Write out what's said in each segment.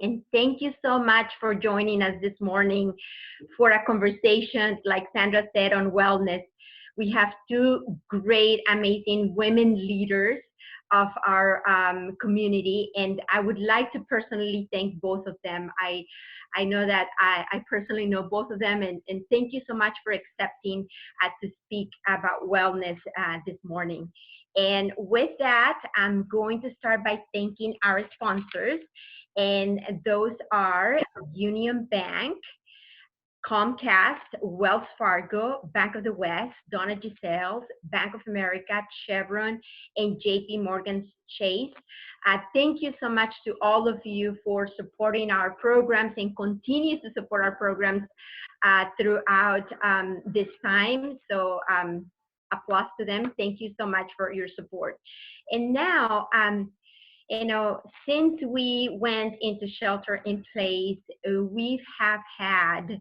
And thank you so much for joining us this morning for a conversation, like Sandra said, on wellness. We have two great, amazing women leaders of our community, and I would like to personally thank both of them. I know that I personally know both of them, and thank you so much for accepting to speak about wellness this morning. And with that, I'm going to start by thanking our sponsors, and those are Union Bank, Comcast, Wells Fargo, Bank of the West, Donna Giselles, Bank of America, Chevron, and JP Morgan Chase. Thank you so much to all of you for supporting our programs and continue to support our programs throughout this time. So applause to them. Thank you so much for your support. And now, since we went into shelter in place, we have had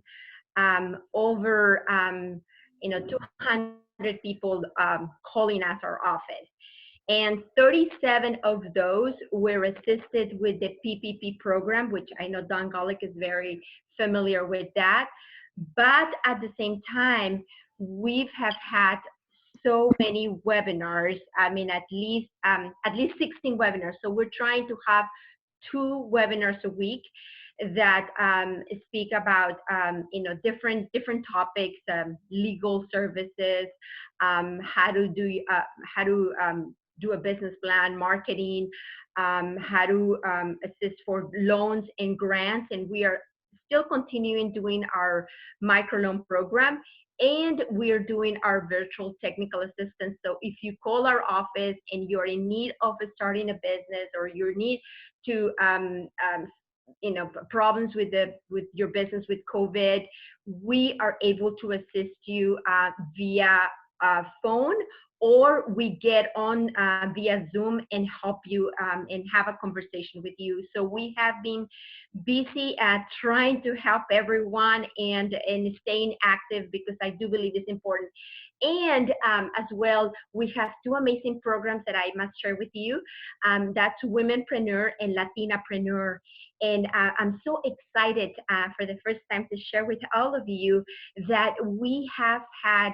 over 200 people calling us our office, and 37 of those were assisted with the PPP program, which I know Don Golick is very familiar with that. But at the same time, we have had so many webinars. I mean, at least 16 webinars. So we're trying to have 2 webinars a week that speak about different topics, legal services, how to do a business plan, marketing, how to assist for loans and grants, and we are still continuing doing our microloan program, and we're doing our virtual technical assistance. So if you call our office and you're in need of starting a business, or you need to problems with your business with COVID, we are able to assist you via phone, or we get on via Zoom and help you and have a conversation with you. So we have been busy at trying to help everyone and staying active, because I do believe it's important. And as well, we have 2 amazing programs that I must share with you. That's Preneur and Latina Preneur. And I'm so excited for the first time to share with all of you that we have had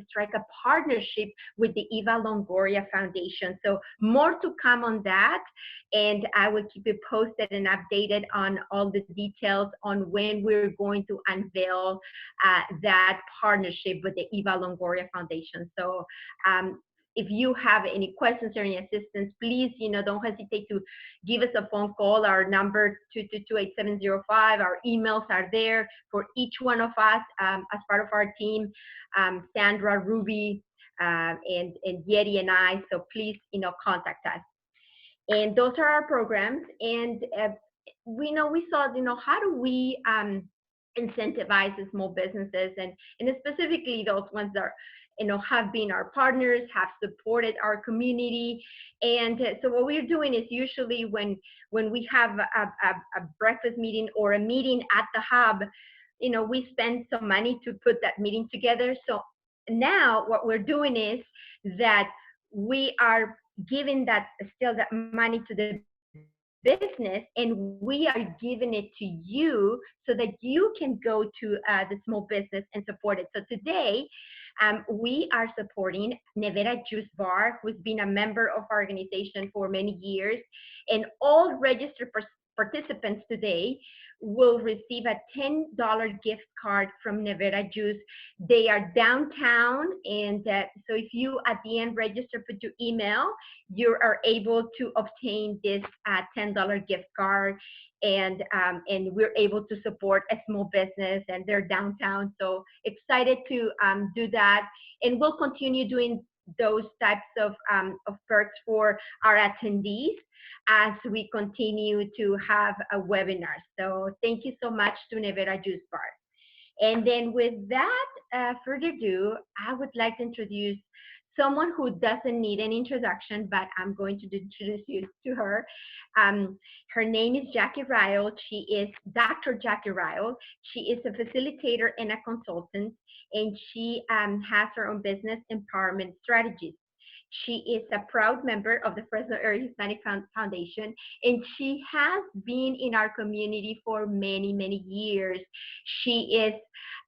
strike a partnership with the Eva Longoria Foundation. So more to come on that, and I will keep you posted and updated on all the details on when we're going to unveil that partnership with the Eva Longoria Foundation. So if you have any questions or any assistance, please, don't hesitate to give us a phone call. Our number 222-8705. Our emails are there for each one of us as part of our team, Sandra, Ruby, and Yeti and I. So please, contact us. And those are our programs. And we saw, how do we incentivize the small businesses, and specifically those ones that are, have been our partners, have supported our community. And so what we're doing is, usually when we have a breakfast meeting or a meeting at the hub, we spend some money to put that meeting together. So now what we're doing is that we are giving that money to the business, and we are giving it to you so that you can go to the small business and support it. So today, we are supporting Nevada Juice Bar, who's been a member of our organization for many years, and all registered participants today will receive a $10 gift card from Nevada Juice. They are downtown, and so if you at the end register with your email, you are able to obtain this $10 gift card, and we're able to support a small business, and they're downtown. So excited to do that, and we'll continue doing those types of perks for our attendees as we continue to have a webinar. So thank you so much to Nevada Juice Bar. And then with that, further ado, I would like to introduce someone who doesn't need an introduction, but I'm going to introduce you to her. Her name is Jackie Rile. She is Dr. Jackie Rile. She is a facilitator and a consultant, and she has her own business, Empowerment Strategies. She is a proud member of the Fresno Area Hispanic Foundation, and she has been in our community for many, many years. She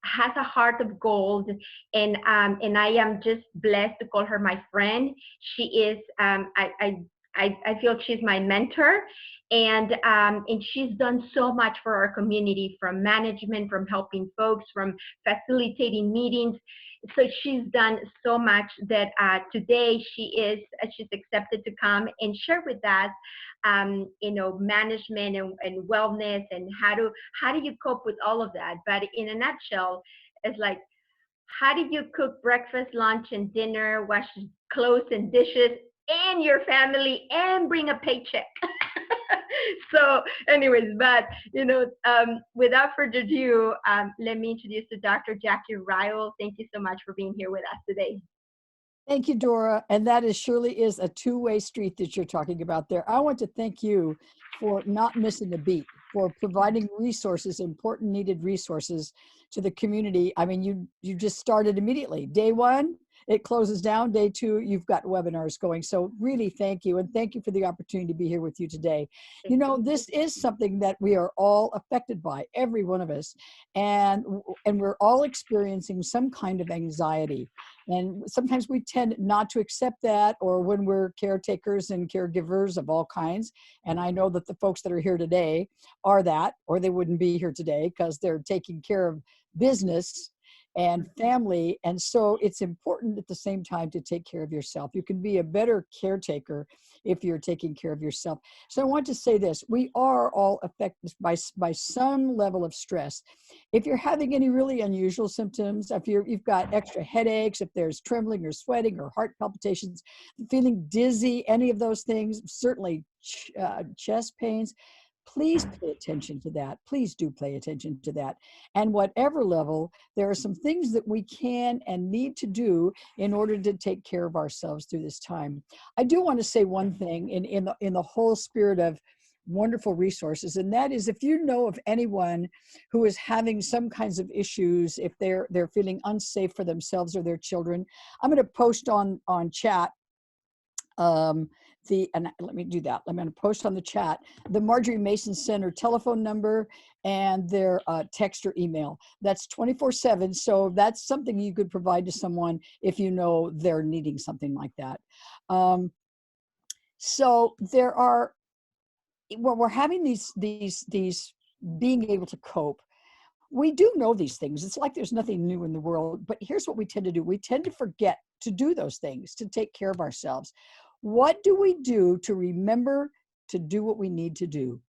has a heart of gold, and I am just blessed to call her my friend. She is I feel she's my mentor, and she's done so much for our community, from management, from helping folks, from facilitating meetings. So she's done so much that today she's accepted to come and share with us, management and wellness, and how do you cope with all of that. But in a nutshell, it's like, how do you cook breakfast, lunch, and dinner, wash clothes and dishes, and your family, and bring a paycheck? So, anyways, but without further ado, let me introduce to Dr. Jackie Rile. Thank you so much for being here with us today. Thank you, Dora. And that surely is a two-way street that you're talking about there. I want to thank you for not missing a beat, for providing resources, important needed resources to the community. I mean, you just started immediately. Day one, it closes down. Day two, you've got webinars going. So really thank you. And thank you for the opportunity to be here with you today. You know, this is something that we are all affected by, every one of us. And we're all experiencing some kind of anxiety. And sometimes we tend not to accept that, or when we're caretakers and caregivers of all kinds. And I know that the folks that are here today are that, or they wouldn't be here today because they're taking care of business and family. And so it's important at the same time to take care of yourself. You can be a better caretaker if you're taking care of yourself. So I want to say this: we are all affected by some level of stress. If you're having any really unusual symptoms, if you've got extra headaches, if there's trembling or sweating or heart palpitations, feeling dizzy, any of those things, certainly chest pains, please pay attention to that. Please do pay attention to that. And whatever level, there are some things that we can and need to do in order to take care of ourselves through this time. I do want to say one thing in the whole spirit of wonderful resources, and that is, if you know of anyone who is having some kinds of issues, if they're feeling unsafe for themselves or their children, I'm going to post on chat and let me do that. I'm going to post on the chat the Marjorie Mason Center telephone number and their text or email. That's 24/7. So that's something you could provide to someone if you know they're needing something like that. So there are, when we're having these being able to cope, we do know these things. It's like there's nothing new in the world, but here's what we tend to do. We tend to forget to do those things, to take care of ourselves. What do we do to remember to do what we need to do?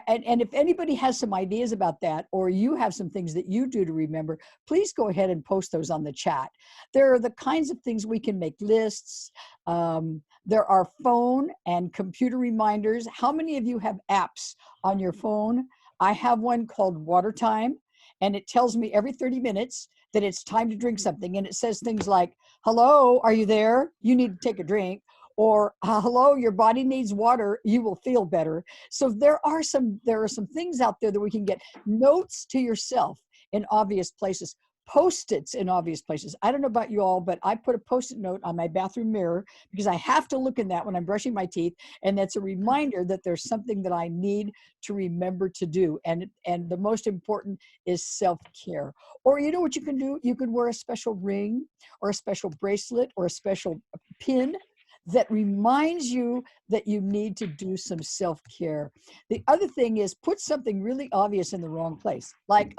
And if anybody has some ideas about that, or you have some things that you do to remember, please go ahead and post those on the chat. There are the kinds of things we can make lists. There are phone and computer reminders. How many of you have apps on your phone? I have one called Water Time, and it tells me every 30 minutes that it's time to drink something. And it says things like, hello, are you there? You need to take a drink. Or hello, your body needs water, you will feel better. So there are some things out there that we can get. Notes to yourself in obvious places. Post-its in obvious places. I don't know about you all, but I put a Post-it note on my bathroom mirror because I have to look in that when I'm brushing my teeth, and that's a reminder that there's something that I need to remember to do. And the most important is self-care. Or you know what you can do? You can wear a special ring or a special bracelet or a special pin that reminds you that you need to do some self-care. The other thing is, put something really obvious in the wrong place, like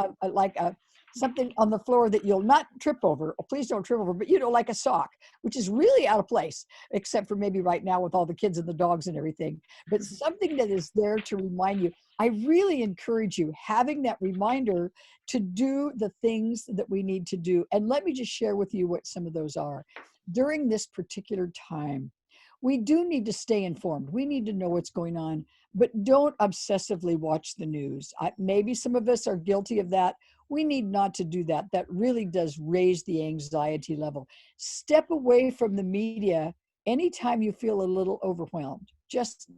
something on the floor that you'll not trip over. Oh, please don't trip over, but like a sock, which is really out of place, except for maybe right now with all the kids and the dogs and everything. But something that is there to remind you. I really encourage you, having that reminder to do the things that we need to do. And let me just share with you what some of those are. During this particular time, we do need to stay informed. We need to know what's going on, but don't obsessively watch the news. Maybe some of us are guilty of that. We need not to do that. That really does raise the anxiety level. Step away from the media anytime you feel a little overwhelmed. Just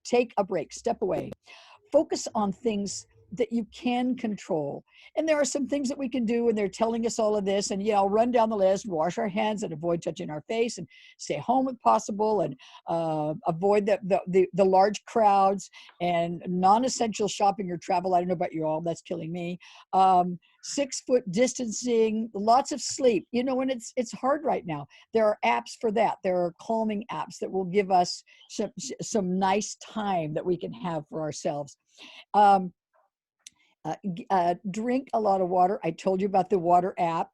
take a break, step away. Focus on things that you can control. And there are some things that we can do, and they're telling us all of this. And, I'll run down the list: wash our hands and avoid touching our face, and stay home if possible, and avoid the large crowds, and non-essential shopping or travel. I don't know about you all, that's killing me. 6-foot distancing, lots of sleep. And it's hard right now. There are apps for that. There are calming apps that will give us some nice time that we can have for ourselves. Drink a lot of water. I told you about the water app.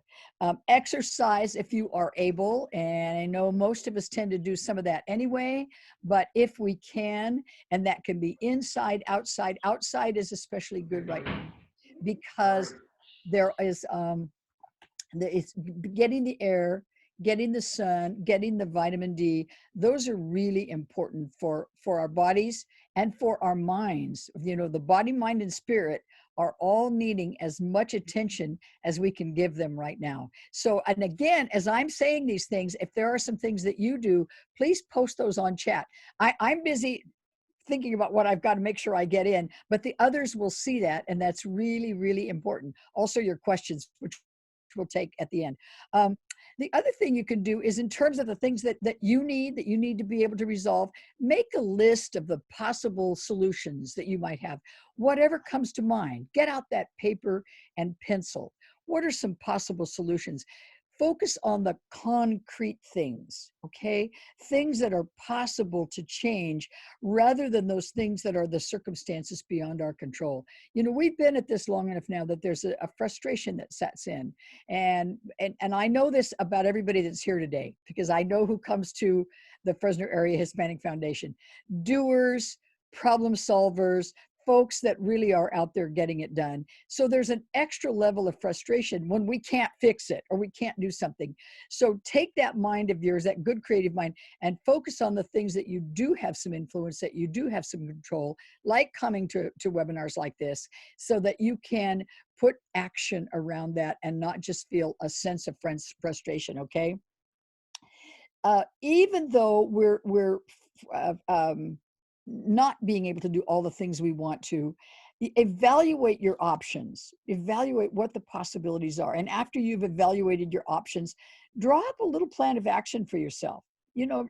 Exercise if you are able, and I know most of us tend to do some of that anyway, but if we can, and that can be inside, outside. Outside is especially good right now because there is it's getting the air, getting the sun, getting the vitamin D. Those are really important for our bodies and for our minds. The body, mind, and spirit are all needing as much attention as we can give them right now. So, and again, as I'm saying these things, if there are some things that you do, please post those on chat. I'm busy thinking about what I've got to make sure I get in, but the others will see that, and that's really, really important. Also, your questions, which we'll take at the end. The other thing you can do is, in terms of the things that you need to be able to resolve, make a list of the possible solutions that you might have. Whatever comes to mind, get out that paper and pencil. What are some possible solutions? Focus on the concrete things, okay? Things that are possible to change, rather than those things that are the circumstances beyond our control. We've been at this long enough now that there's a frustration that sets in. And I know this about everybody that's here today, because I know who comes to the Fresno Area Hispanic Foundation. Doers, problem solvers, folks that really are out there getting it done. So there's an extra level of frustration when we can't fix it or we can't do something. So take that mind of yours, that good creative mind, and focus on the things that you do have some influence, that you do have some control, like coming to webinars like this, so that you can put action around that and not just feel a sense of frustration, okay? Even though we're not being able to do all the things we want to, evaluate your options, evaluate what the possibilities are. And after you've evaluated your options, draw up a little plan of action for yourself.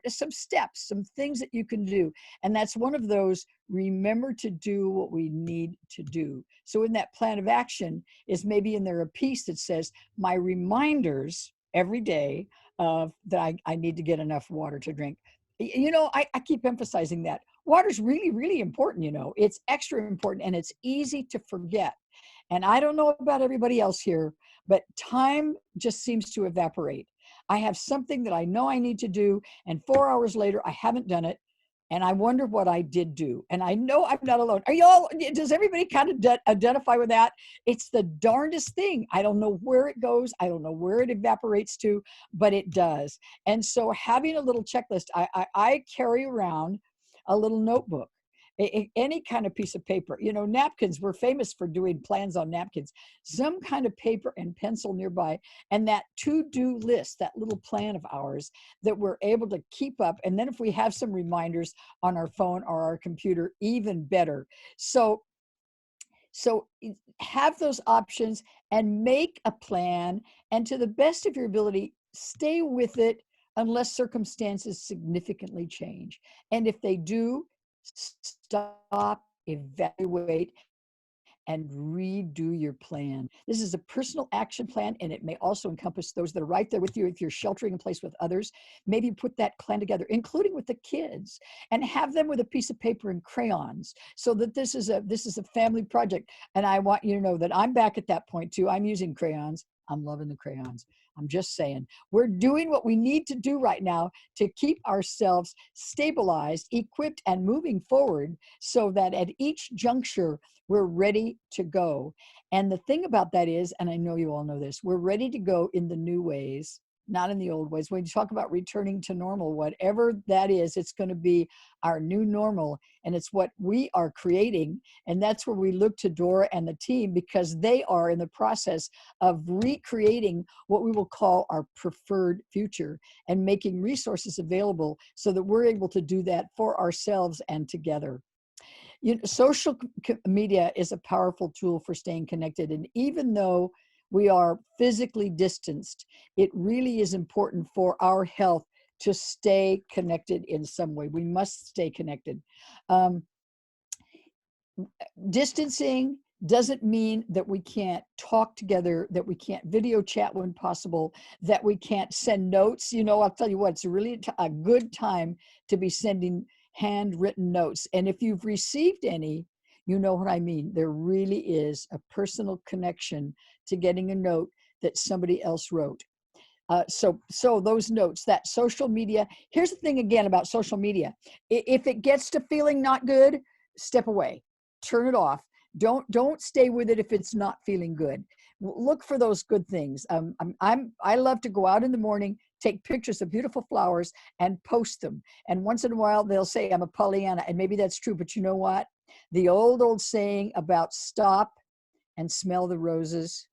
Some steps, some things that you can do. And that's one of those: remember to do what we need to do. So in that plan of action is maybe in there a piece that says, my reminders every day that I need to get enough water to drink. I keep emphasizing that. Water's really, really important, It's extra important, and it's easy to forget. And I don't know about everybody else here, but time just seems to evaporate. I have something that I know I need to do, and 4 hours later, I haven't done it. And I wonder what I did do. And I know I'm not alone. Does everybody kind of identify with that? It's the darndest thing. I don't know where it goes. I don't know where it evaporates to, but it does. And so having a little checklist, I carry around a little notebook, any kind of piece of paper. Napkins, we're famous for doing plans on napkins. Some kind of paper and pencil nearby, and that to-do list, that little plan of ours that we're able to keep up. And then if we have some reminders on our phone or our computer, even better. So have those options and make a plan, and to the best of your ability, stay with it unless circumstances significantly change. And if they do, stop, evaluate, and redo your plan. This is a personal action plan, and it may also encompass those that are right there with you. If you're sheltering in place with others, maybe put that plan together, including with the kids, and have them with a piece of paper and crayons, so that this is a family project. And I want you to know that I'm back at that point too. I'm using crayons. I'm loving the crayons. I'm just saying, we're doing what we need to do right now to keep ourselves stabilized, equipped, and moving forward, so that at each juncture, we're ready to go. And the thing about that is, and I know you all know this, we're ready to go in the new ways, not in the old ways. When you talk about returning to normal, whatever that is, it's going to be our new normal, and it's what we are creating. And that's where we look to Dora and the team, because they are in the process of recreating what we will call our preferred future, and making resources available so that we're able to do that for ourselves and together. Social media is a powerful tool for staying connected. And even though we are physically distanced, it really is important for our health to stay connected in some way. We must stay connected. Distancing doesn't mean that we can't talk together, that we can't video chat when possible, that we can't send notes. I'll tell you what, it's really a good time to be sending handwritten notes. And if you've received any, you know what I mean. There really is a personal connection to getting a note that somebody else wrote. So those notes, that social media, here's the thing again about social media. If it gets to feeling not good, step away, turn it off. Don't stay with it if it's not feeling good. Look for those good things. I love to go out in the morning, take pictures of beautiful flowers and post them. And once in a while they'll say I'm a Pollyanna, and maybe that's true, but you know what? The old saying about stop and smell the roses,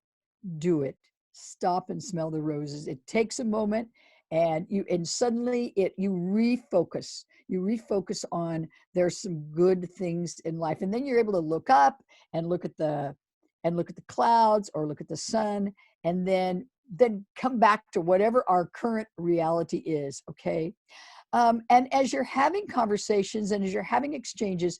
do it. Stop and smell the roses. It takes a moment, and suddenly you refocus. You refocus on there's some good things in life, and then you're able to look up and look at the clouds or look at the sun, and then come back to whatever our current reality is. Okay, and as you're having conversations and as you're having exchanges,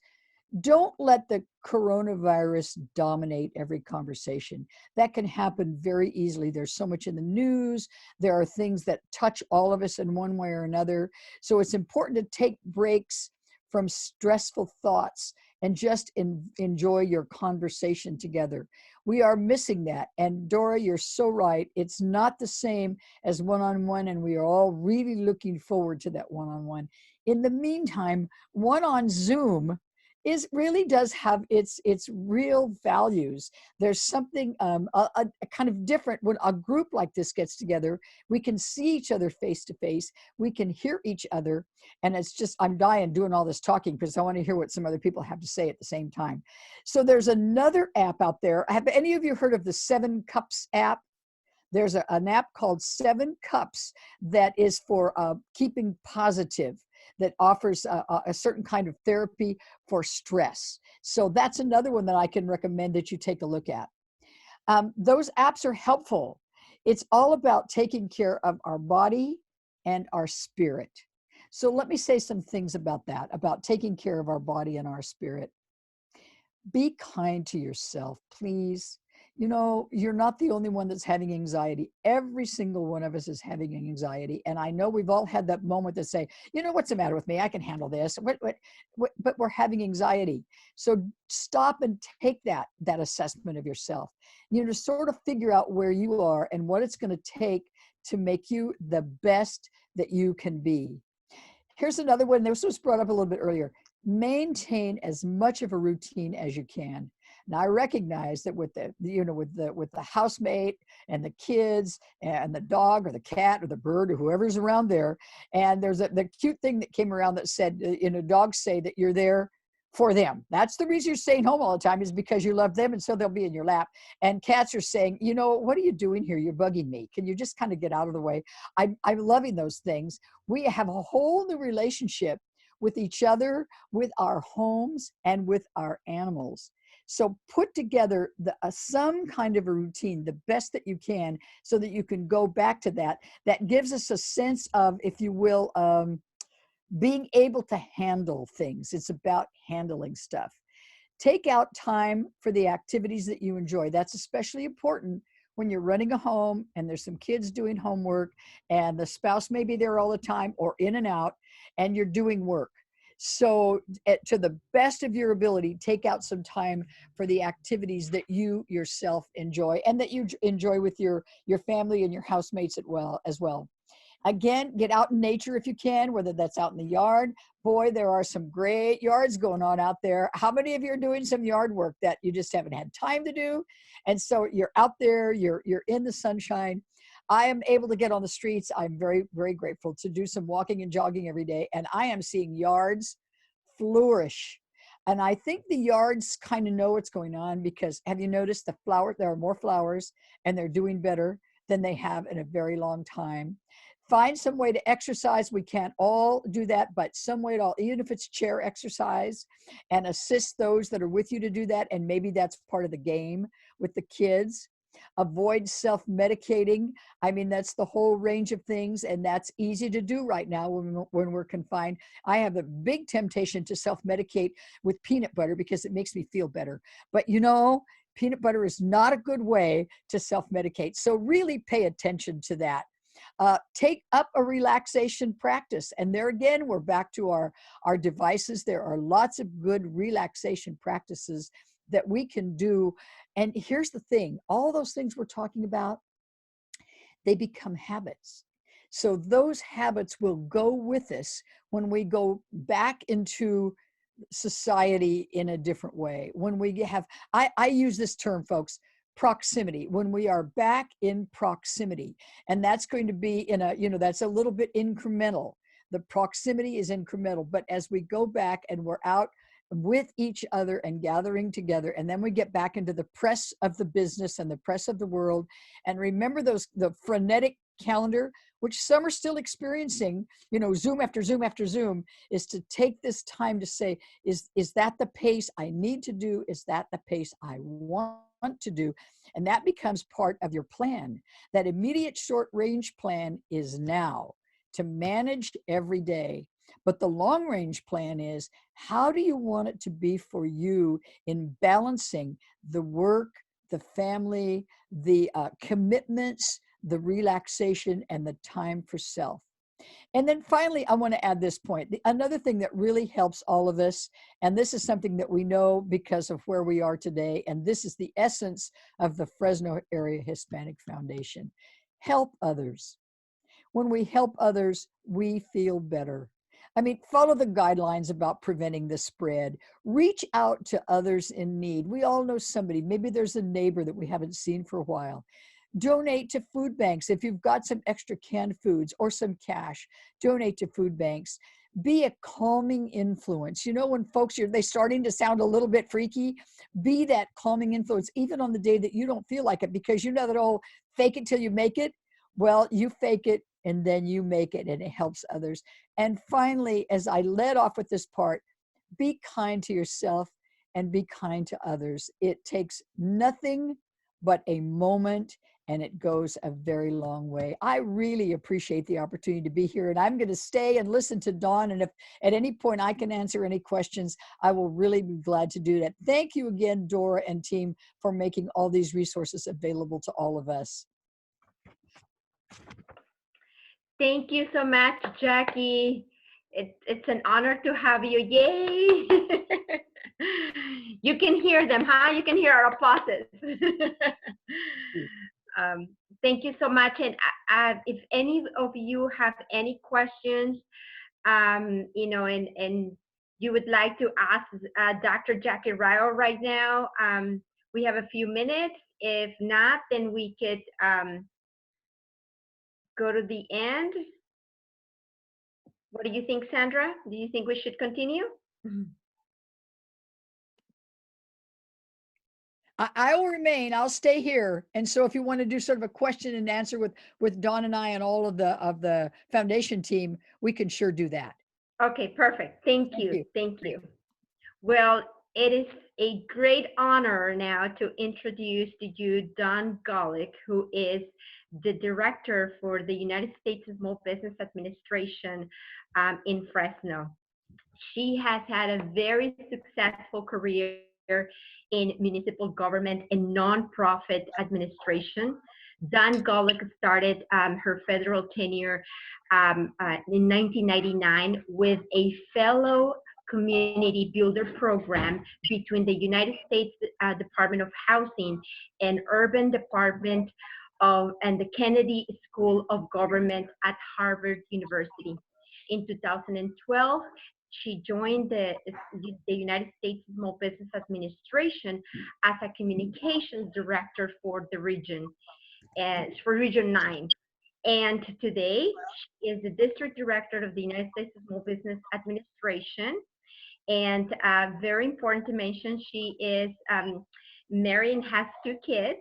don't let the coronavirus dominate every conversation. That can happen very easily. There's so much in the news. There are things that touch all of us in one way or another. So it's important to take breaks from stressful thoughts and just enjoy your conversation together. We are missing that. And Dora, you're so right. It's not the same as one-on-one, and we are all really looking forward to that one-on-one. In the meantime, one on Zoom really does have its real values. There's something a kind of different when a group like this gets together. We can see each other face to face. We can hear each other, and it's just I'm dying doing all this talking because I want to hear what some other people have to say at the same time. So there's another app out there. Have any of you heard of the 7 Cups app? There's an app called 7 Cups that is for keeping positive, that offers a certain kind of therapy for stress. So that's another one that I can recommend that you take a look at. Those apps are helpful. It's all about taking care of our body and our spirit. So let me say some things about that, about taking care of our body and our spirit. Be kind to yourself, please. You're not the only one that's having anxiety. Every single one of us is having anxiety. And I know we've all had that moment to say, what's the matter with me? I can handle this. But we're having anxiety. So stop and take that assessment of yourself. To sort of figure out where you are and what it's going to take to make you the best that you can be. Here's another one. This was brought up a little bit earlier. Maintain as much of a routine as you can. Now I recognize that with the housemate and the kids and the dog or the cat or the bird or whoever's around there, and there's the cute thing that came around that said, dogs say that you're there for them. That's the reason you're staying home all the time, is because you love them, and so they'll be in your lap. And cats are saying, what are you doing here? You're bugging me. Can you just kind of get out of the way? I'm loving those things. We have a whole new relationship with each other, with our homes, and with our animals. So put together some kind of a routine, the best that you can, so that you can go back to that. That gives us a sense of, if you will, being able to handle things. It's about handling stuff. Take out time for the activities that you enjoy. That's especially important when you're running a home and there's some kids doing homework and the spouse may be there all the time or in and out, and you're doing work. So to the best of your ability, take out some time for the activities that you yourself enjoy and that you enjoy with your family and your housemates as well. Again, get out in nature if you can, whether that's out in the yard. Boy, there are some great yards going on out there. How many of you are doing some yard work that you just haven't had time to do? And so you're out there, you're in the sunshine. I am able to get on the streets. I'm very, very grateful to do some walking and jogging every day. And I am seeing yards flourish. And I think the yards kind of know what's going on, because have you noticed there are more flowers and they're doing better than they have in a very long time. find some way to exercise. We can't all do that, but some way at all, even if it's chair exercise, and assist those that are with you to do that. And maybe that's part of the game with the kids. Avoid self-medicating. I mean, that's the whole range of things, and that's easy to do right now when we're confined. I have a big temptation to self-medicate with peanut butter because it makes me feel better. But you know, peanut butter is not a good way to self-medicate. So really pay attention to that. Take up a relaxation practice. And there again, we're back to our devices. There are lots of good relaxation practices that we can do. And here's the thing, all those things we're talking about, they become habits. So those habits will go with us when we go back into society in a different way. When we have, I use this term, folks, proximity, when we are back in proximity. And that's going to be in a, you know, that's a little bit incremental. The proximity is incremental, but as we go back and we're out with each other and gathering together, and then we get back into the press of the business and the press of the world. And remember the frenetic calendar, which some are still experiencing, you know, Zoom after Zoom after Zoom, is to take this time to say, is that the pace I need to do? Is that the pace I want to do? And that becomes part of your plan. That immediate short range plan is now to manage every day. But the long range plan is, how do you want it to be for you in balancing the work, the family, the commitments, the relaxation, and the time for self? And then finally, I want to add this point. Another thing that really helps all of us, and this is something that we know because of where we are today, and this is the essence of the Fresno Area Hispanic Foundation: help others. When we help others, we feel better. I mean, follow the guidelines about preventing the spread. Reach out to others in need. We all know somebody. Maybe there's a neighbor that we haven't seen for a while. Donate to food banks. If you've got some extra canned foods or some cash, donate to food banks. Be a calming influence. You know, when folks, they're starting to sound a little bit freaky, be that calming influence, even on the day that you don't feel like it, because you know that, oh, fake it till you make it. Well, you fake it and then you make it, and it helps others. And finally, as I led off with this part, be kind to yourself and be kind to others. It takes nothing but a moment, and it goes a very long way. I really appreciate the opportunity to be here, and I'm going to stay and listen to Dawn. And if at any point I can answer any questions, I will really be glad to do that. Thank you again, Dora and team, for making all these resources available to all of us. Thank you so much, Jackie. It's an honor to have you. Yay! You can hear them, huh? You can hear our applauses. Thank you so much. And if any of you have any questions, you know, and you would like to ask Dr. Jackie Rile right now, we have a few minutes. If not, then we could go to the end. What do you think, Sandra? Do you think we should continue? I will remain. I'll stay here. And so if you want to do sort of a question and answer with Dawn and I and all of the foundation team, we can sure do that. Okay, perfect. Thank you. Thank you. Well, it is a great honor now to introduce to you Dawn Golick, who is the director for the United States Small Business Administration in Fresno. She has had a very successful career in municipal government and nonprofit administration. Dawn Golick started her federal tenure in 1999 with a fellow community builder program between the United States Department of Housing and Urban Department and the Kennedy School of Government at Harvard University. In 2012, she joined the United States Small Business Administration as a communications director for the region, for Region 9. And today, she is the district director of the United States Small Business Administration. And very important to mention, she is married and has 2 kids,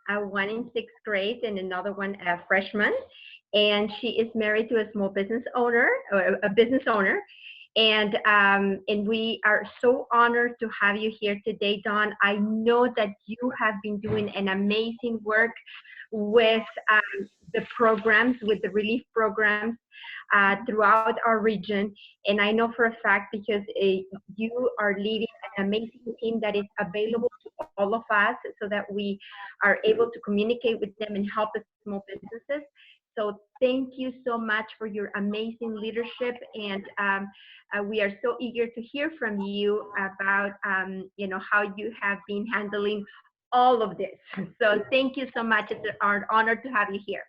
one in 6th grade and another one a freshman. and she is married to a small business owner, or a business owner. And we are so honored to have you here today, Dawn. I know that you have been doing an amazing work with the programs, with the relief programs throughout our region. And I know for a fact, because you are leading an amazing team that is available to all of us, so that we are able to communicate with them and help the small businesses. So thank you so much for your amazing leadership, and we are so eager to hear from you about how you have been handling all of this. So thank you so much. It's an honor to have you here.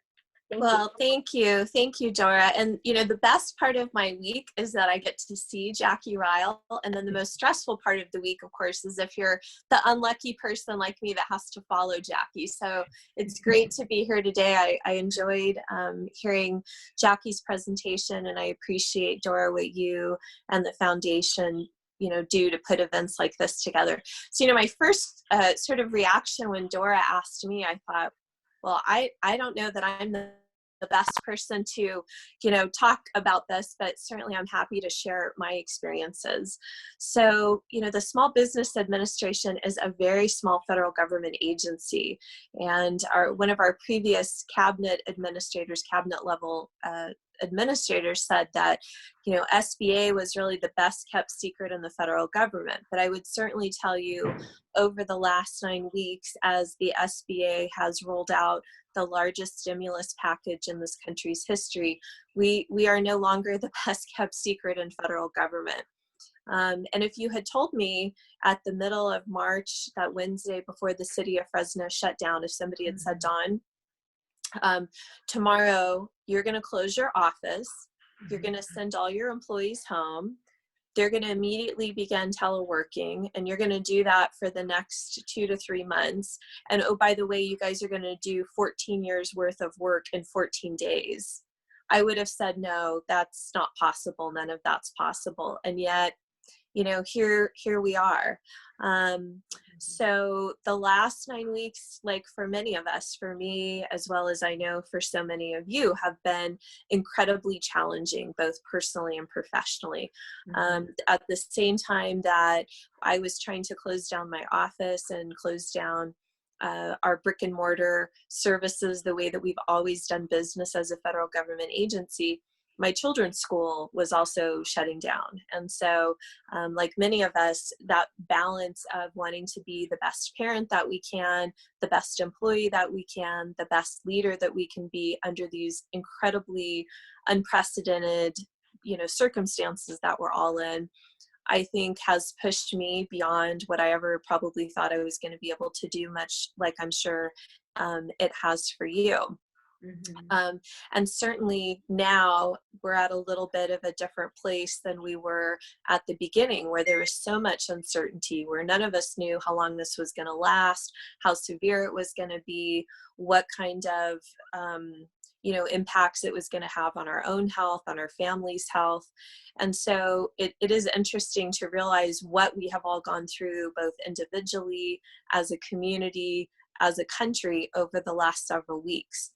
Well, thank you. Thank you, Dora. And, the best part of my week is that I get to see Jackie Rile. And then the most stressful part of the week, of course, is if you're the unlucky person like me that has to follow Jackie. So it's great to be here today. I enjoyed hearing Jackie's presentation, and I appreciate, Dora, what you and the foundation do to put events like this together. So, my first sort of reaction when Dora asked me, I thought, well, I don't know that I'm the best person to, talk about this, but certainly I'm happy to share my experiences. So, the Small Business Administration is a very small federal government agency. And one of our previous cabinet level administrators said that, SBA was really the best kept secret in the federal government. But I would certainly tell you, over the last 9 weeks, as the SBA has rolled out the largest stimulus package in this country's history, we are no longer the best kept secret in federal government. And if you had told me at the middle of March, that Wednesday before the city of Fresno shut down, if somebody had said, Dawn, tomorrow you're going to close your office, you're going to send all your employees home, they're going to immediately begin teleworking, and you're going to do that for the next 2 to 3 months. And oh, by the way, you guys are going to do 14 years worth of work in 14 days. I would have said, no, that's not possible. None of that's possible. And yet, here we are. So the last 9 weeks, like for many of us, for me, as well as I know for so many of you, have been incredibly challenging, both personally and professionally. At the same time that I was trying to close down my office and close down our brick and mortar services the way that we've always done business as a federal government agency, my children's school was also shutting down. And so, like many of us, that balance of wanting to be the best parent that we can, the best employee that we can, the best leader that we can be under these incredibly unprecedented, circumstances that we're all in, I think has pushed me beyond what I ever probably thought I was going to be able to do, much like I'm sure it has for you. And certainly now we're at a little bit of a different place than we were at the beginning, where there was so much uncertainty, where none of us knew how long this was going to last, how severe it was going to be, what kind of impacts it was going to have on our own health, on our family's health. And so it is interesting to realize what we have all gone through, both individually, as a community, as a country, over the last several weeks.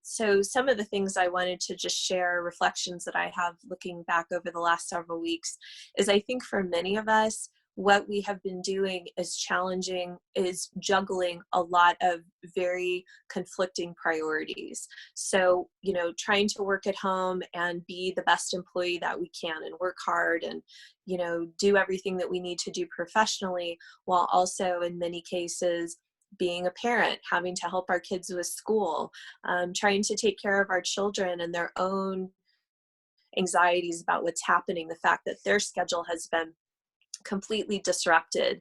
So some of the things I wanted to just share, reflections that I have looking back over the last several weeks, is I think for many of us, what we have been doing is juggling a lot of very conflicting priorities. So, trying to work at home and be the best employee that we can and work hard and, do everything that we need to do professionally, while also in many cases being a parent, having to help our kids with school, trying to take care of our children and their own anxieties about what's happening, the fact that their schedule has been completely disrupted.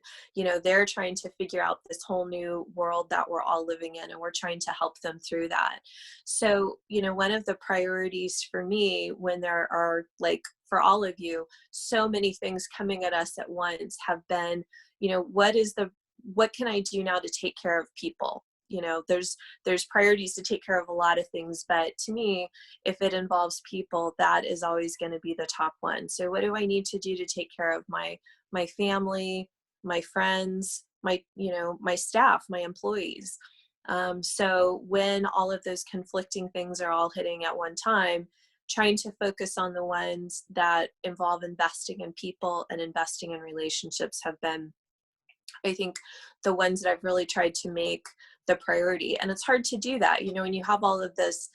They're trying to figure out this whole new world that we're all living in, and we're trying to help them through that. So, one of the priorities for me, when there are, like for all of you, so many things coming at us at once, have been, what can I do now to take care of people? There's priorities to take care of a lot of things, but to me, if it involves people, that is always going to be the top one. So what do I need to do to take care of my family, my friends, my staff, my employees? So when all of those conflicting things are all hitting at one time, trying to focus on the ones that involve investing in people and investing in relationships have been, I think, the ones that I've really tried to make the priority. And it's hard to do that, you know, when you have all of this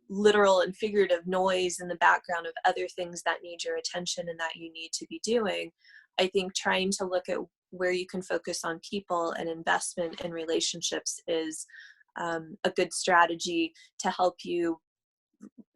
literal and figurative noise in the background of other things that need your attention and that you need to be doing. I think trying to look at where you can focus on people and investment in relationships is a good strategy to help you,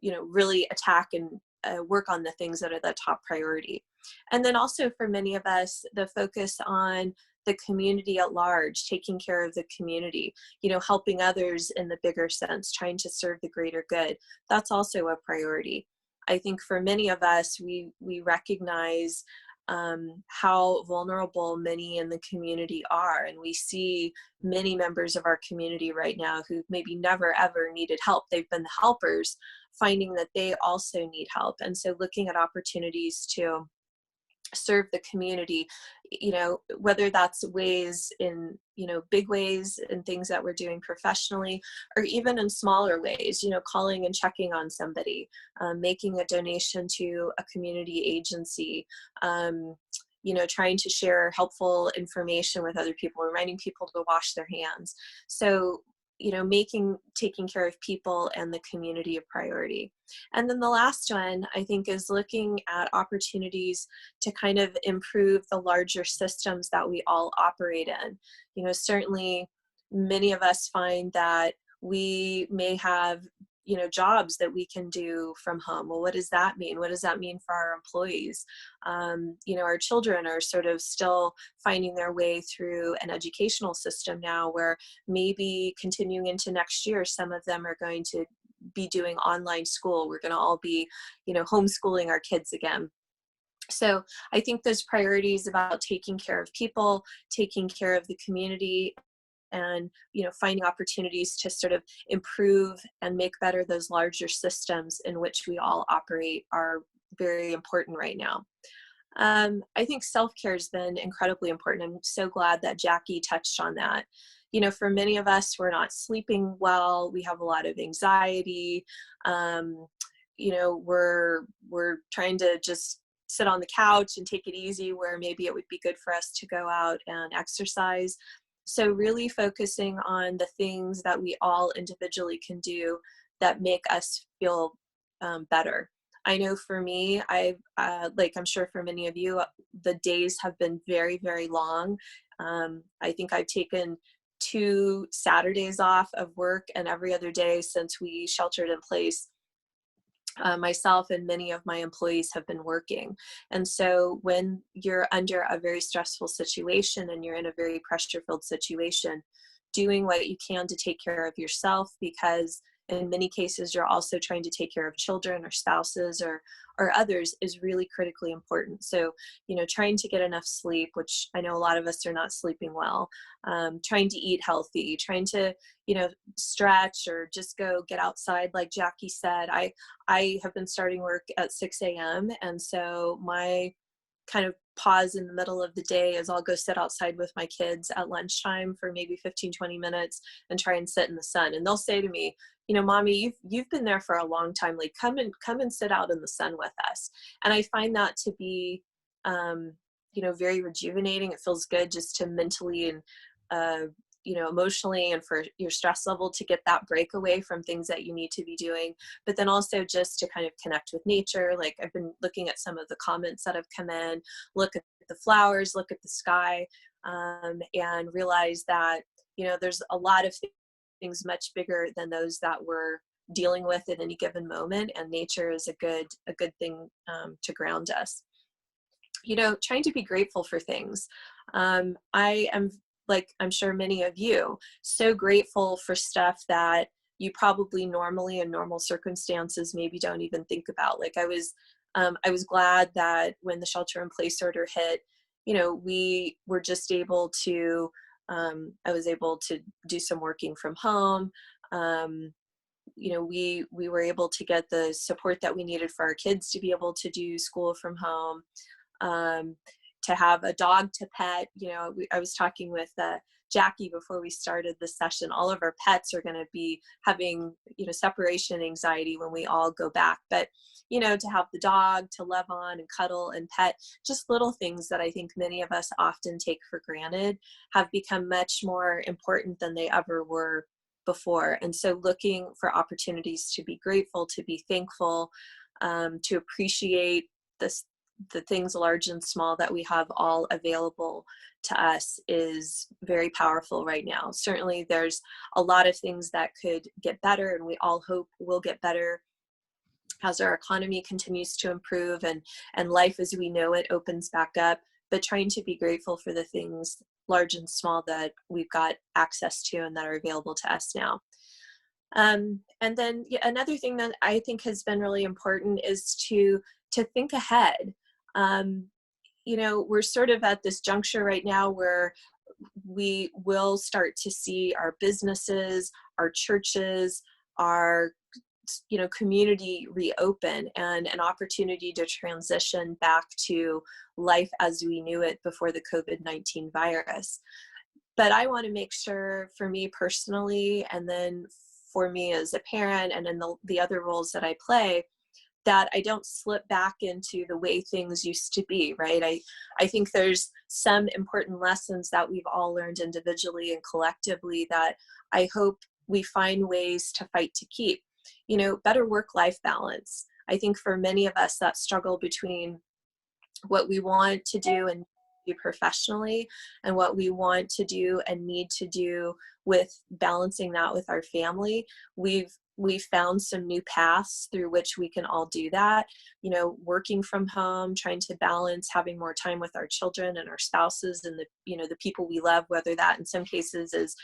you know, really attack and work on the things that are the top priority. And then also for many of us, the focus on the community at large, taking care of the community, you know, helping others in the bigger sense, trying to serve the greater good. That's also a priority. I think for many of us, we recognize how vulnerable many in the community are. And we see many members of our community right now who maybe never ever needed help. They've been the helpers, finding that they also need help. And so looking at opportunities to serve the community, you know, whether that's ways in, you know, big ways and things that we're doing professionally, or even in smaller ways, you know, calling and checking on somebody, making a donation to a community agency, you know, trying to share helpful information with other people, reminding people to wash their hands. So, you know, taking care of people and the community a priority. And then the last one, I think, is looking at opportunities to kind of improve the larger systems that we all operate in. You know, certainly many of us find that we may have, you know, jobs that we can do from home. Well, what does that mean? What does that mean for our employees? You know, our children are sort of still finding their way through an educational system now where maybe continuing into next year, some of them are going to be doing online school. We're going to all be, you know, homeschooling our kids again. So I think those priorities about taking care of people, taking care of the community, and, you know, finding opportunities to sort of improve and make better those larger systems in which we all operate are very important right now. I think self-care has been incredibly important. I'm so glad that Jackie touched on that. You know, for many of us, we're not sleeping well. We have a lot of anxiety. You know, we're trying to just sit on the couch and take it easy, where maybe it would be good for us to go out and exercise. So really focusing on the things that we all individually can do that make us feel better. I know for me, like I'm sure for many of you, the days have been very, very long. I think I've taken 2 Saturdays off of work, and every other day since we sheltered in place, myself and many of my employees have been working. And so when you're under a very stressful situation and you're in a very pressure-filled situation, doing what you can to take care of yourself, because in many cases you're also trying to take care of children or spouses or others, is really critically important. So, you know, trying to get enough sleep, which I know a lot of us are not sleeping well, trying to eat healthy, trying to, you know, stretch or just go get outside. Like Jackie said, I have been starting work at 6 a.m. And so my kind of pause in the middle of the day is I'll go sit outside with my kids at lunchtime for maybe 15-20 minutes and try and sit in the sun. And they'll say to me, you know, Mommy, you've been there for a long time. Like, come and sit out in the sun with us. And I find that to be, you know, very rejuvenating. It feels good just to mentally and, you know, emotionally, and for your stress level to get that break away from things that you need to be doing. But then also just to kind of connect with nature. Like, I've been looking at some of the comments that have come in, look at the flowers, look at the sky, and realize that, you know, there's a lot of things much bigger than those that we're dealing with at any given moment. And nature is a good thing to ground us. You know, trying to be grateful for things. I am, like I'm sure many of you, so grateful for stuff that you probably normally in normal circumstances maybe don't even think about. Like I was glad that when the shelter in place order hit, you know, we were just able to, I was able to do some working from home. You know, we were able to get the support that we needed for our kids to be able to do school from home. to have a dog to pet. I was talking with Jackie before we started this session. All of our pets are going to be having, separation anxiety when we all go back. But, to have the dog to love on and cuddle and pet, just little things that I think many of us often take for granted have become much more important than they ever were before. And so looking for opportunities to be grateful, to be thankful, to appreciate the things large and small that we have all available to us is very powerful right now. Certainly there's a lot of things that could get better, and we all hope will get better as our economy continues to improve and life as we know it opens back up, but trying to be grateful for the things large and small that we've got access to and that are available to us now. And then another thing that I think has been really important is to think ahead. We're sort of at this juncture right now where we will start to see our businesses, our churches, our community reopen, and an opportunity to transition back to life as we knew it before the COVID-19 virus. But I want to make sure, for me personally, and then for me as a parent and in the other roles that I play, that I don't slip back into the way things used to be, right? I think there's some important lessons that we've all learned individually and collectively that I hope we find ways to fight to keep. Better work-life balance. I think for many of us, that struggle between what we want to do and do professionally and what we want to do and need to do with balancing that with our family. We've found some new paths through which we can all do that, working from home, trying to balance having more time with our children and our spouses and the people we love, whether that in some cases is,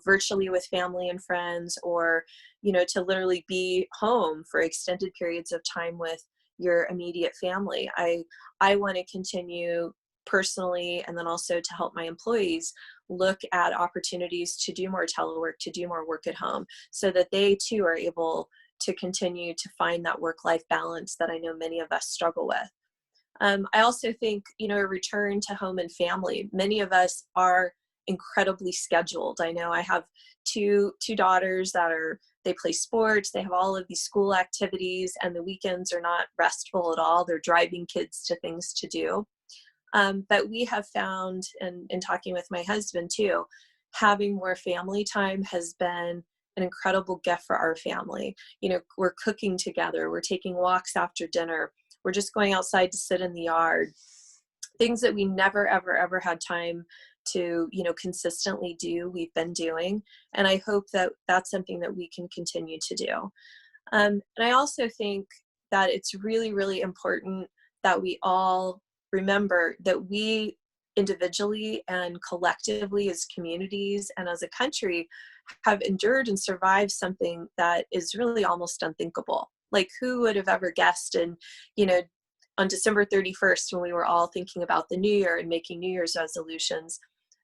virtually with family and friends, or, to literally be home for extended periods of time with your immediate family. I want to continue personally, and then also to help my employees look at opportunities to do more telework, to do more work at home, so that they too are able to continue to find that work-life balance that I know many of us struggle with. I also think, a return to home and family. Many of us are incredibly scheduled. I know I have two daughters they play sports, they have all of these school activities, and the weekends are not restful at all. They're driving kids to things to do. But we have found, and in talking with my husband too, having more family time has been an incredible gift for our family. We're cooking together, we're taking walks after dinner, we're just going outside to sit in the yard, things that we never, ever, ever had time to, consistently do, we've been doing. And I hope that that's something that we can continue to do. And I also think that it's really, really important that we all remember that we individually and collectively as communities and as a country have endured and survived something that is really almost unthinkable. Like, who would have ever guessed? And, on December 31st, when we were all thinking about the new year and making New Year's resolutions,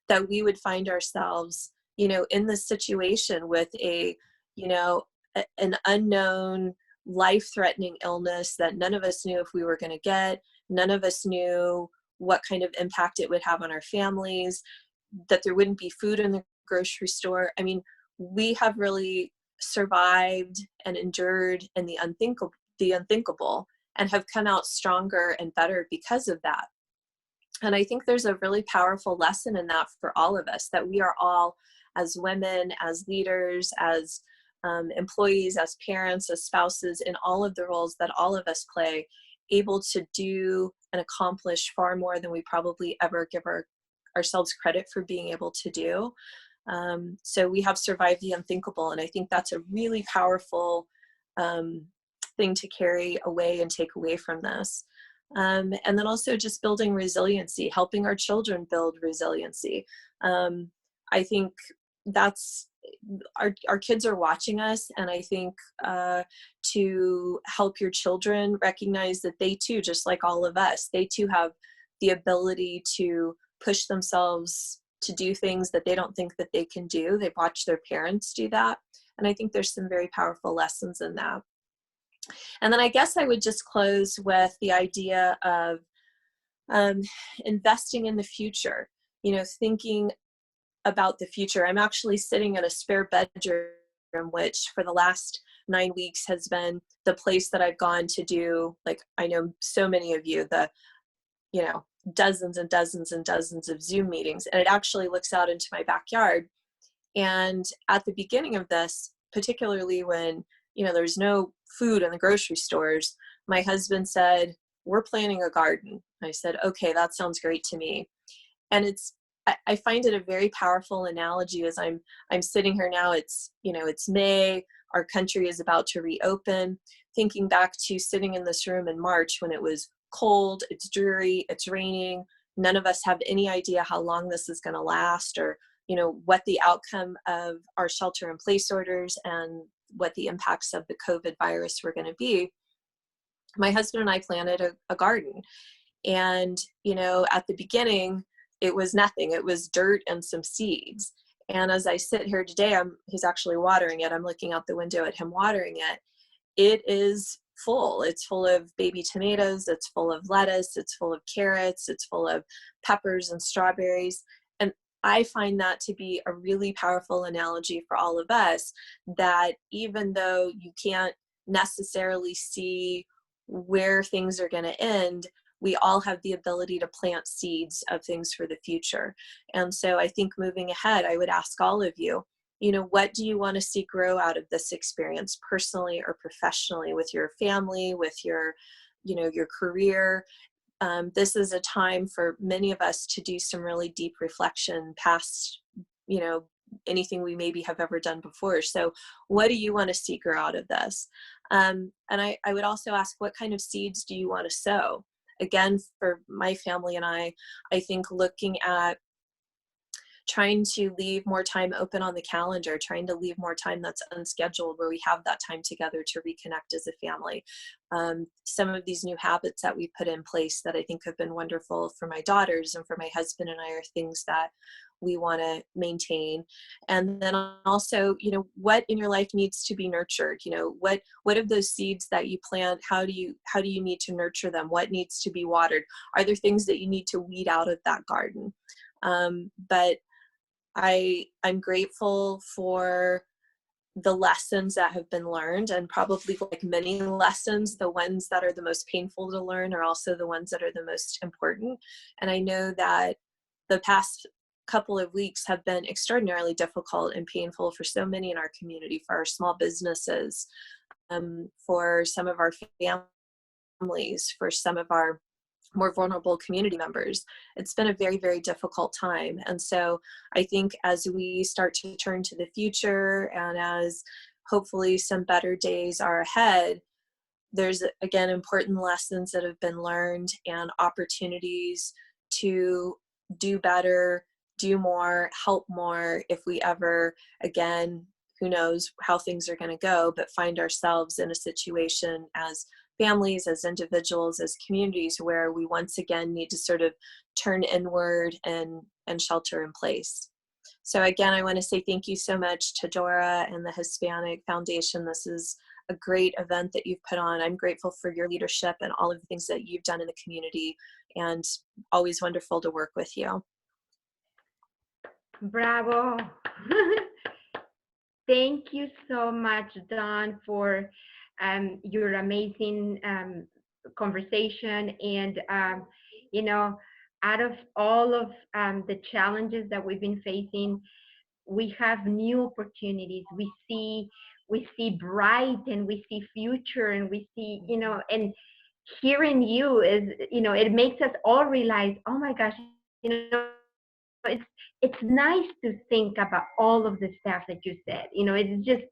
that we would find ourselves, in this situation with an unknown life-threatening illness that none of us knew if we were going to get. None of us knew what kind of impact it would have on our families, that there wouldn't be food in the grocery store. I mean, we have really survived and endured in the unthinkable and have come out stronger and better because of that. And I think there's a really powerful lesson in that for all of us, that we are all, as women, as leaders, as employees, as parents, as spouses, in all of the roles that all of us play, able to do and accomplish far more than we probably ever give ourselves credit for being able to do. So we have survived the unthinkable, and I think that's a really powerful thing to carry away and take away from this. And then also just building resiliency, helping our children build resiliency. I think that's our kids are watching us, and I think to help your children recognize that they too, just like all of us, they too have the ability to push themselves to do things that they don't think that they can do. They've watched their parents do that, and I think there's some very powerful lessons in that. And then I guess I would just close with the idea of investing in the future, thinking about the future. I'm actually sitting in a spare bedroom, which for the last 9 weeks has been the place that I've gone to do, like, I know so many of you, dozens and dozens and dozens of Zoom meetings, and it actually looks out into my backyard. And at the beginning of this, particularly when, there's no food in the grocery stores, my husband said, "We're planting a garden." I said, "Okay, that sounds great to me." And I find it a very powerful analogy as I'm sitting here now. It's May, our country is about to reopen. Thinking back to sitting in this room in March when it was cold, it's dreary, it's raining. None of us have any idea how long this is going to last, or what the outcome of our shelter in place orders and what the impacts of the COVID virus were going to be. My husband and I planted a garden, and at the beginning it was nothing. It was dirt and some seeds. And as I sit here today, he's actually watering it. I'm looking out the window at him watering it. It is full. It's full of baby tomatoes. It's full of lettuce. It's full of carrots. It's full of peppers and strawberries. And I find that to be a really powerful analogy for all of us, that even though you can't necessarily see where things are going to end, we all have the ability to plant seeds of things for the future. And so I think moving ahead, I would ask all of you, what do you want to see grow out of this experience, personally or professionally, with your family, with your career? This is a time for many of us to do some really deep reflection past, anything we maybe have ever done before. So what do you want to see grow out of this? And I would also ask, what kind of seeds do you want to sow? Again, for my family and I think looking at trying to leave more time open on the calendar, trying to leave more time that's unscheduled, where we have that time together to reconnect as a family. Some of these new habits that we put in place that I think have been wonderful for my daughters and for my husband and I are things that we want to maintain. And then also, what in your life needs to be nurtured? What of those seeds that you plant, how do you need to nurture them? What needs to be watered? Are there things that you need to weed out of that garden? But I'm grateful for the lessons that have been learned, and probably, like many lessons, the ones that are the most painful to learn are also the ones that are the most important. And I know that the past couple of weeks have been extraordinarily difficult and painful for so many in our community, for our small businesses, for some of our families, for some of our more vulnerable community members. It's been a very, very difficult time. And so I think as we start to turn to the future, and as hopefully some better days are ahead, there's, again, important lessons that have been learned and opportunities to do better, do more, help more, if we ever, again, who knows how things are going to go, but find ourselves in a situation as families, as individuals, as communities, where we once again need to sort of turn inward and shelter in place. So again, I want to say thank you so much to Dora and the Hispanic Foundation. This is a great event that you've put on. I'm grateful for your leadership and all of the things that you've done in the community, and always wonderful to work with you. Bravo. Thank you so much, Dawn, for your amazing conversation. And, out of all of the challenges that we've been facing, we have new opportunities. We see bright, and we see future, and we see, and hearing you is, it makes us all realize, oh my gosh, it's nice to think about all of the stuff that you said. It's just,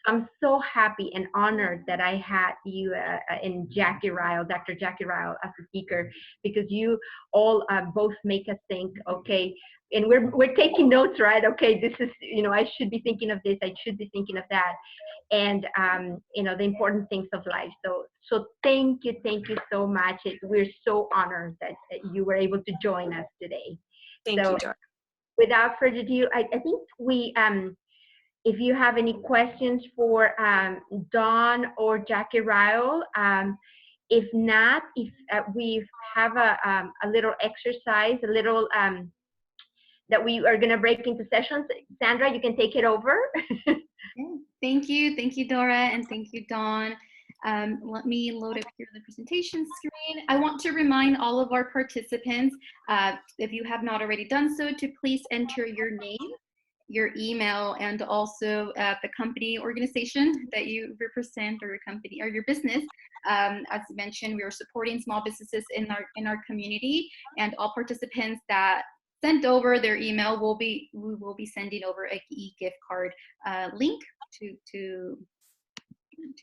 I'm so happy and honored that I had you and Jackie Rile, Dr. Jackie Rile, as a speaker, because you all both make us think, okay, and we're taking notes, right? Okay, this is, I should be thinking of this, I should be thinking of that, and the important things of life. So thank you so much. We're so honored that you were able to join us today. Thank you, Dora. Without further ado, I think we, if you have any questions for Dawn or Jackie Rile, If not, if we have a little exercise, a little that we are going to break into sessions. Sandra, you can take it over. Thank you, Dora, and thank you, Dawn. Let me load up here the presentation screen. I want to remind all of our participants, if you have not already done so, to please enter your name, your email, and also the company organization that you represent, or your company or your business. As mentioned, we are supporting small businesses in our community, and all participants that sent over their email we will be sending over a e-gift card link to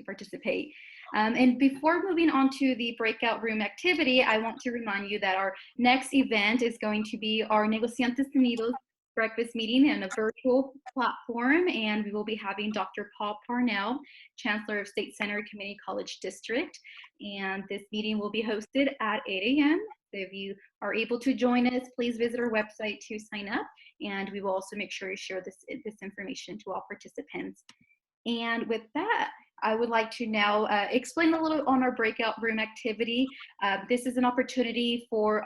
participate. And before moving on to the breakout room activity, I want to remind you that our next event is going to be our Negociantes Unidos breakfast meeting in a virtual platform, and we will be having Dr. Paul Parnell, Chancellor of State Center Community College District, and this meeting will be hosted at 8 a.m. So if you are able to join us, please visit our website to sign up, and we will also make sure to share this information to all participants. And with that, I would like to now explain a little on our breakout room activity. This is an opportunity for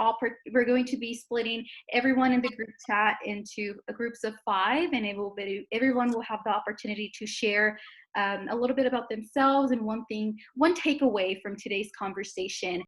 we're going to be splitting everyone in the group chat into groups of 5, and everyone will have the opportunity to share a little bit about themselves and one takeaway from today's conversation.